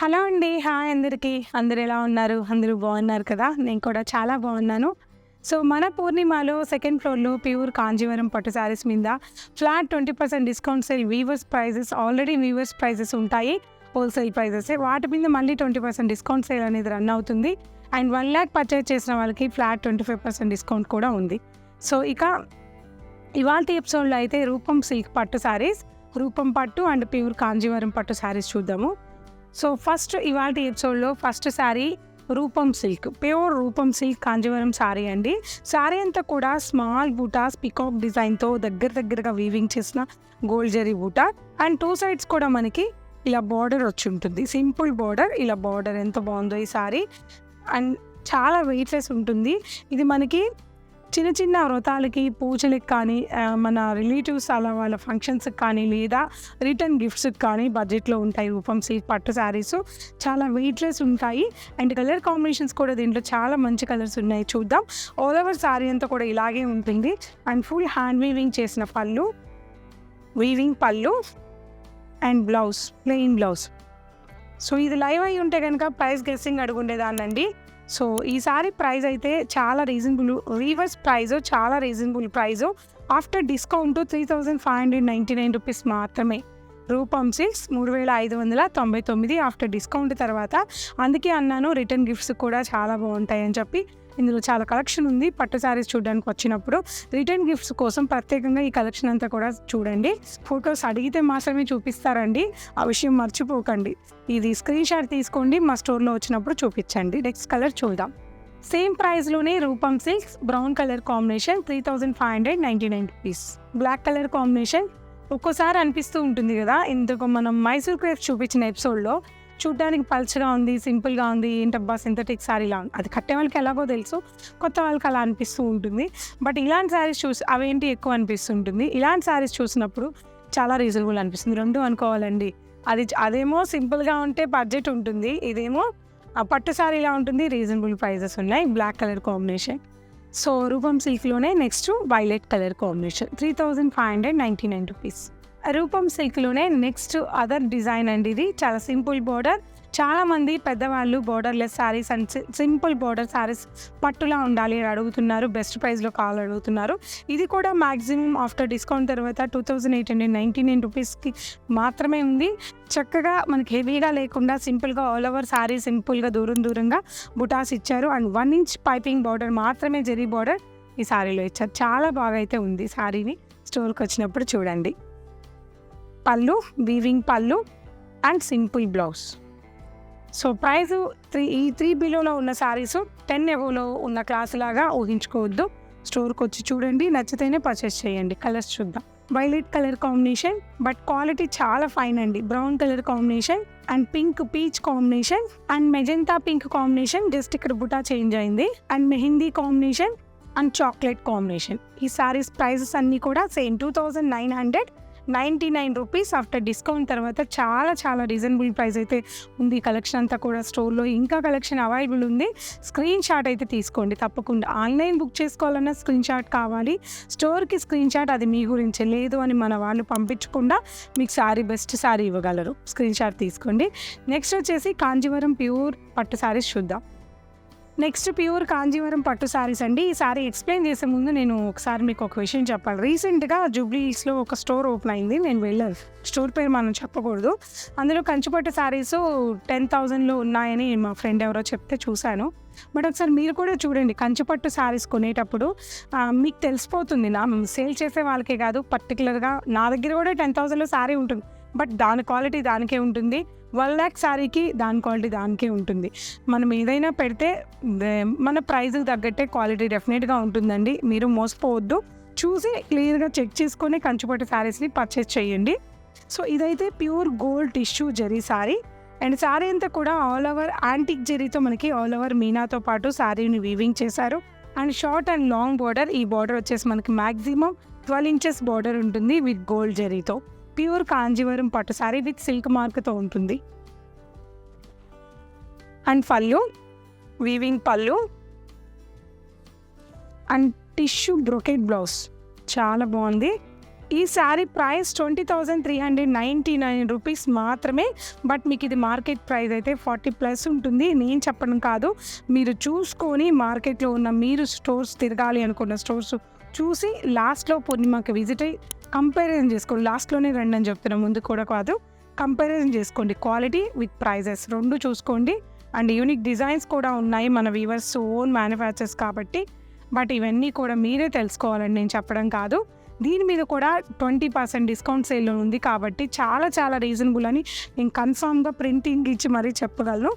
Hello అండి. Hi అందరికీ. అందరూ ఎలా ఉన్నారు? అందరూ బాగున్నారు కదా! నేను కూడా చాలా బాగున్నాను. సో, మన పూర్ణిమలో సెకండ్ ఫ్లోర్‌లో ప్యూర్ కాంజీవరం పట్టు శారీస్ మీద flat 20% discount sale weavers prices already weavers prices ఉంటాయి. హోల్‌సేల్ ప్రైజెసే. వాటి మీద మళ్ళీ 20% డిస్కౌంట్ సేల్ అనేది రన్ అవుతుంది. అండ్ 1,00,000 పర్చేజ్ చేసిన వాళ్ళకి ఫ్లాట్ 25% డిస్కౌంట్ కూడా ఉంది. సో, ఇక ఇవాల్టి ఎపిసోడ్‌లో అయితే రూపం సిల్క్ పట్టు శారీస్, రూపం పట్టు అండ్ ప్యూర్ కాంజీవరం పట్టు శారీస్ చూద్దాము. సో, ఫస్ట్ ఇవాల్టి ఎపిసోడ్‌లో ఫస్ట్ శారీ రూపం సిల్క్, ప్యూర్ రూపం సిల్క్ కాంజీవరం శారీ అండి. శారీ అంతా కూడా స్మాల్ బూటాస్ పికాక్ డిజైన్‌తో దగ్గరగా వీవింగ్ చేసిన గోల్డ్ జరీ బూటా అండ్ 2 సైడ్స్ కూడా మనకి ఇలా బార్డర్ వచ్చి ఉంటుంది. సింపుల్ బార్డర్, ఇలా బార్డర్ ఎంత బాగుందో ఈ శారీ. అండ్ చాలా వెయిట్‌లెస్ ఉంటుంది. ఇది మనకి చిన్న వ్రతాలకి, పూజలకి కానీ, మన రిలేటివ్స్ అలా వాళ్ళ ఫంక్షన్స్‌కి కానీ, లేదా రిటర్న్ గిఫ్ట్స్‌కి కానీ బడ్జెట్‌లో ఉంటాయి రూపం సిల్క్ పట్టు శారీస్. చాలా వెయిట్‌లెస్ ఉంటాయి. అండ్ కలర్ కాంబినేషన్స్ కూడా దీంట్లో చాలా మంచి కలర్స్ ఉన్నాయి. చూద్దాం. ఆల్ ఓవర్ శారీ అంతా కూడా ఇలాగే ఉంటుంది. అండ్ ఫుల్ హ్యాండ్ వీవింగ్ చేసిన పళ్ళు, వీవింగ్ పళ్ళు and blouse, plain blouse. So, ఇది లైవ్ అయ్యి ఉంటే కనుక ప్రైస్ గెస్సింగ్ అడుగుండేదాన్నండి. సో, ఈ సారీ ప్రైస్ అయితే చాలా రీజనబుల్. వీవర్స్ ప్రైస్ చాలా reasonable price. After discount 3,599 rupees మాత్రమే. రూపం సిల్క్స్ 3,599 ఆఫ్టర్ డిస్కౌంట్ తర్వాత. అందుకే అన్నాను రిటర్న్ గిఫ్ట్స్ కూడా చాలా బాగుంటాయని చెప్పి. ఇందులో చాలా కలెక్షన్ ఉంది. పట్టు శారీస్ చూడడానికి వచ్చినప్పుడు రిటర్న్ గిఫ్ట్స్ కోసం ప్రత్యేకంగా ఈ కలెక్షన్ అంతా కూడా చూడండి. ఫొటోస్ అడిగితే మాత్రమే చూపిస్తారండి, ఆ విషయం మర్చిపోకండి. ఇది స్క్రీన్ షాట్ తీసుకోండి, మా స్టోర్లో వచ్చినప్పుడు చూపించండి. నెక్స్ట్ కలర్ చూద్దాం. సేమ్ ప్రైస్లోనే Roopam silks brown colour combination 3,599 rupees. Black colour combination. ఒక్కోసారి అనిపిస్తూ ఉంటుంది కదా, ఇందుకు మనం మైసూర్ క్రేప్స్ చూపించిన ఎపిసోడ్లో చూడ్డానికి పల్చగా ఉంది, సింపుల్గా ఉంది, ఏంటబ్బా సింథటిక్ శారీలా ఉంది. అది కట్టే వాళ్ళకి ఎలాగో తెలుసు, కొత్త వాళ్ళకి అలా అనిపిస్తూ ఉంటుంది. బట్ ఇలాంటి శారీస్ చూసి అవేంటి ఎక్కువ అనిపిస్తుంటుంది. ఇలాంటి శారీస్ చూసినప్పుడు చాలా రీజనబుల్ అనిపిస్తుంది. రెండు అనుకోవాలండి. అదేమో సింపుల్గా ఉంటే బడ్జెట్ ఉంటుంది, ఇదేమో పట్టు శారీలా ఉంటుంది, రీజనబుల్ ప్రైజెస్ ఉన్నాయి. Black colour combination. So, Roopam సిల్క్లోనే next violet colour combination 3,599 rupees. Roopam సిల్క్లోనే నెక్స్ట్ అదర్ డిజైన్ అండి. ఇది చాలా సింపుల్ బార్డర్. చాలామంది పెద్దవాళ్ళు borderless saris and simple border saris పట్టులా ఉండాలి అని అడుగుతున్నారు. బెస్ట్ ప్రైస్లో కావాలి అడుగుతున్నారు. ఇది కూడా మ్యాక్సిమం ఆఫ్టర్ డిస్కౌంట్ తర్వాత 2,899 రూపీస్కి మాత్రమే ఉంది. చక్కగా మనకి హెవీగా లేకుండా సింపుల్గా ఆల్ ఓవర్ శారీ సింపుల్గా దూరంగా బుటాస్ ఇచ్చారు. అండ్ 1 ఇంచ్ పైపింగ్ బార్డర్ మాత్రమే జరీ బార్డర్ ఈ శారీలో ఇచ్చారు. చాలా బాగా అయితే ఉంది శారీని. స్టోర్కి వచ్చినప్పుడు చూడండి. పళ్ళు, వీవింగ్ పళ్ళు and simple blouse. So, price ఈ 3 బిలోలో ఉన్న శారీస్ 10 ఎబోలో ఉన్న క్లాస్ లాగా ఊహించుకోవద్దు. స్టోర్కి వచ్చి చూడండి, నచ్చితేనే పర్చేస్ చేయండి. కలర్స్ చూద్దాం. Violet colour combination, but quality చాలా ఫైన్ అండి. Brown colour combination and pink peach combination and magenta pink combination. Just ఇక్కడ బుటా చేంజ్ అయింది. And mehndi combination and chocolate combination. ఈ శారీస్ ప్రైజెస్ అన్నీ కూడా సేమ్ 2,999 రూపీస్. ఆఫ్టర్ డిస్కౌంట్ తర్వాత చాలా రీజనబుల్ ప్రైస్ అయితే ఉంది. కలెక్షన్ అంతా కూడా స్టోర్లో ఇంకా కలెక్షన్ అవైలబుల్ ఉంది. స్క్రీన్ షాట్ అయితే తీసుకోండి తప్పకుండా. ఆన్లైన్ బుక్ చేసుకోవాలన్నా స్క్రీన్ షాట్ కావాలి. స్టోర్కి స్క్రీన్ షాట్ అది మీ గురించి, లేదు అని మన వాళ్ళు పంపించకుండా మీకు శారీ బెస్ట్ శారీ ఇవ్వగలరు. స్క్రీన్ షాట్ తీసుకోండి. నెక్స్ట్ వచ్చేసి కాంజీవరం ప్యూర్ పట్టు శారీస్ చూద్దాం. నెక్స్ట్ ప్యూర్ కాంజీవరం పట్టు శారీస్ అండి. ఈ శారీ ఎక్స్ప్లెయిన్ చేసే ముందు నేను ఒకసారి మీకు ఒక విషయం చెప్పాలి. రీసెంట్గా జూబ్లీ హిల్స్లో ఒక స్టోర్ ఓపెన్ అయింది. నేను వెళ్ళాను. స్టోర్ పేరు మనం చెప్పకూడదు. అందులో కంచిపట్టు శారీస్ 10,000లో ఉన్నాయని మా ఫ్రెండ్ ఎవరో చెప్తే చూశాను. బట్ ఒకసారి మీరు కూడా చూడండి. కంచిపట్టు శారీస్ కొనేటప్పుడు మీకు తెలిసిపోతుంది. నా సేల్ చేసే వాళ్ళకే కాదు, పర్టికులర్గా నా దగ్గర కూడా 10,000లో శారీ ఉంటుంది. బట్ దాని క్వాలిటీ దానికే ఉంటుంది. 1,00,000 శారీకి దాని క్వాలిటీ దానికే ఉంటుంది. మనం ఏదైనా పెడితే మన ప్రైస్కి తగ్గట్టే క్వాలిటీ డెఫినెట్గా ఉంటుందండి. మీరు మోసపోవద్దు. చూసి క్లియర్గా చెక్ చేసుకొని కంచిపట్టు శారీస్ని పర్చేస్ చేయండి. సో, ఇదైతే pure gold tissue zari sari. And sari అంతా కూడా ఆల్ ఓవర్ యాంటిక్ జరీతో మనకి ఆల్ ఓవర్ మీనాతో పాటు శారీని వీవింగ్ చేశారు. And short and long border. ఈ బార్డర్ వచ్చేసి మనకి మ్యాక్సిమం 12 ఇంచెస్ బార్డర్ ఉంటుంది విత్ గోల్డ్ జరీతో. ప్యూర్ కాంజీవరం పట్టు శారీ విత్ సిల్క్ మార్క్తో ఉంటుంది. అండ్ పళ్ళు, వీవింగ్ పళ్ళు అండ్ టిష్యూ బ్రొకెట్ బ్లౌజ్ చాలా బాగుంది. ఈ శారీ ప్రైస్ 20,399 రూపీస్ మాత్రమే. బట్ మీకు ఇది మార్కెట్ ప్రైస్ అయితే 40+ ఉంటుంది. నేను చెప్పడం కాదు, మీరు చూసుకొని మార్కెట్లో ఉన్న మీరు స్టోర్స్ తిరగాలి అనుకున్న స్టోర్స్ చూసి లాస్ట్లో పూర్ణిమకి విజిట్ అయ్యి కంపారిజన్ చేసుకోండి. లాస్ట్లోనే రండి అని చెప్తున్నా, ముందు కూడా కాదు. కంపారిజన్ చేసుకోండి, క్వాలిటీ విత్ ప్రైజెస్ రెండు చూసుకోండి. అండ్ యూనిక్ డిజైన్స్ కూడా ఉన్నాయి, మన వీవర్స్ ఓన్ మ్యానుఫ్యాక్చర్స్ కాబట్టి. బట్ ఇవన్నీ కూడా మీరే తెలుసుకోవాలని నేను చెప్పడం కాదు. దీని మీద కూడా 20% డిస్కౌంట్ సేల్లో ఉంది కాబట్టి చాలా చాలా రీజనబుల్ అని నేను కన్ఫామ్గా ప్రింటింగ్ ఇచ్చి మరీ చెప్పగలను.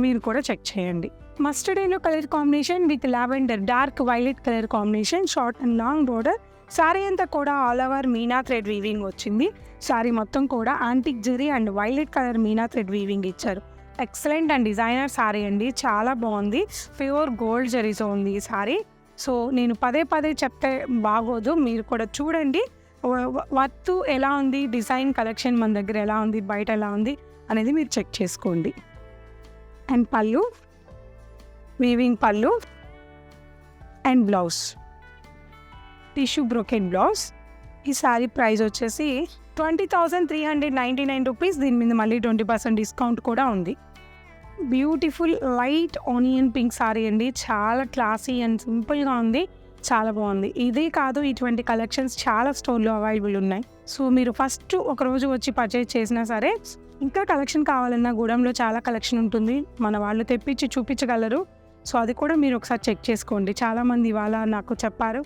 మీరు కూడా చెక్ చేయండి. Mustard yellow colour combination with lavender dark violet colour combination, short and long border. Sari అంతా కూడా all over Meena thread weaving వచ్చింది. శారీ మొత్తం కూడా antique zari and violet colour Meena thread weaving ఇచ్చారు. ఎక్సలెంట్ అండ్ డిజైనర్ శారీ అండి, చాలా బాగుంది. ప్యూర్ గోల్డ్ జరీతో ఉంది ఈ శారీ. సో నేను పదే చెప్తే బాగోదు, మీరు కూడా చూడండి వర్త్ ఎలా ఉంది, డిజైన్ కలెక్షన్ మన దగ్గర ఎలా ఉంది, బయట ఎలా ఉంది అనేది మీరు చెక్ చేసుకోండి. అండ్ పళ్ళు, వీవింగ్ పళ్ళు and blouse, tissue broken blouse. ఈ శారీ ప్రైస్ వచ్చేసి 20,399 రూపీస్. దీని మీద మళ్ళీ 20% డిస్కౌంట్ కూడా ఉంది. Beautiful light onion pink sorry అండి, చాలా క్లాసీ అండ్ సింపుల్గా ఉంది, చాలా బాగుంది. ఇదే కాదు, ఇటువంటి కలెక్షన్స్ చాలా స్టోర్లో అవైలబుల్ ఉన్నాయి. సో మీరు ఫస్ట్ ఒకరోజు వచ్చి పర్చేజ్ చేసినా సరే, ఇంకా కలెక్షన్ కావాలన్నా గూడెంలో చాలా కలెక్షన్ ఉంటుంది, మన వాళ్ళు తెప్పించి చూపించగలరు. సో అది కూడా మీరు ఒకసారి చెక్ చేసుకోండి. చాలామంది ఇవాళ నాకు చెప్పారు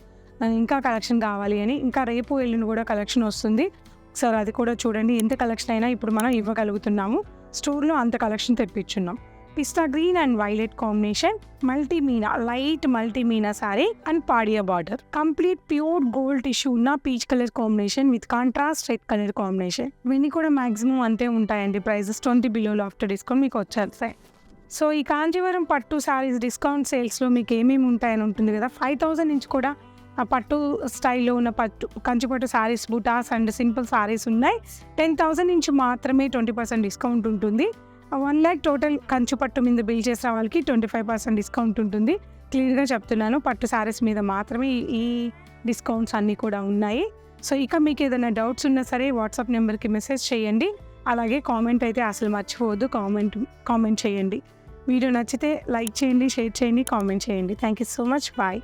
ఇంకా కలెక్షన్ కావాలి అని. ఇంకా రేపు ఎల్లుండి కూడా కలెక్షన్ వస్తుంది. సార్ అది కూడా చూడండి, ఎంత కలెక్షన్ అయినా ఇప్పుడు మనం ఇవ్వగలుగుతున్నాము. స్టోర్లో అంత కలెక్షన్ తెప్పించున్నాం. Pista green and violet combination, మల్టీమీనా లైట్ మల్టీమీనా శారీ అండ్ పాడియా border, complete pure gold tissue ఉన్న peach colour combination with contrast red colour combination. ఇవన్నీ కూడా మాక్సిమం అంతే ఉంటాయండి ప్రైజెస్, 20 బిలో ఆఫ్టర్ డిస్కౌంట్ మీకు వచ్చేస్తాయి. సో ఈ కాంజీవరం పట్టు శారీస్ డిస్కౌంట్ సేల్స్లో మీకు ఏమేమి ఉంటాయని ఉంటుంది కదా. 5,000 నుంచి కూడా ఆ పట్టు స్టైల్లో ఉన్న కంచిపట్టు శారీస్, బుటాస్ అండ్ సింపుల్ శారీస్ ఉన్నాయి. 10,000 నుంచి మాత్రమే 20% డిస్కౌంట్ ఉంటుంది. 1 lakh టోటల్ కంచిపట్టు మీద బిల్ చేసిన వాళ్ళకి 25% డిస్కౌంట్ ఉంటుంది. క్లియర్గా చెప్తున్నాను, పట్టు శారీస్ మీద మాత్రమే ఈ డిస్కౌంట్స్ అన్నీ కూడా ఉన్నాయి. సో ఇక మీకు ఏదైనా డౌట్స్ ఉన్నా సరే వాట్సాప్ నెంబర్కి మెసేజ్ చేయండి. అలాగే కామెంట్ అయితే అసలు మర్చిపోవద్దు, కామెంట్ చేయండి. వీడియో నచ్చితే లైక్ చేయండి, షేర్ చేయండి, కామెంట్ చేయండి. Thank you so much. Bye.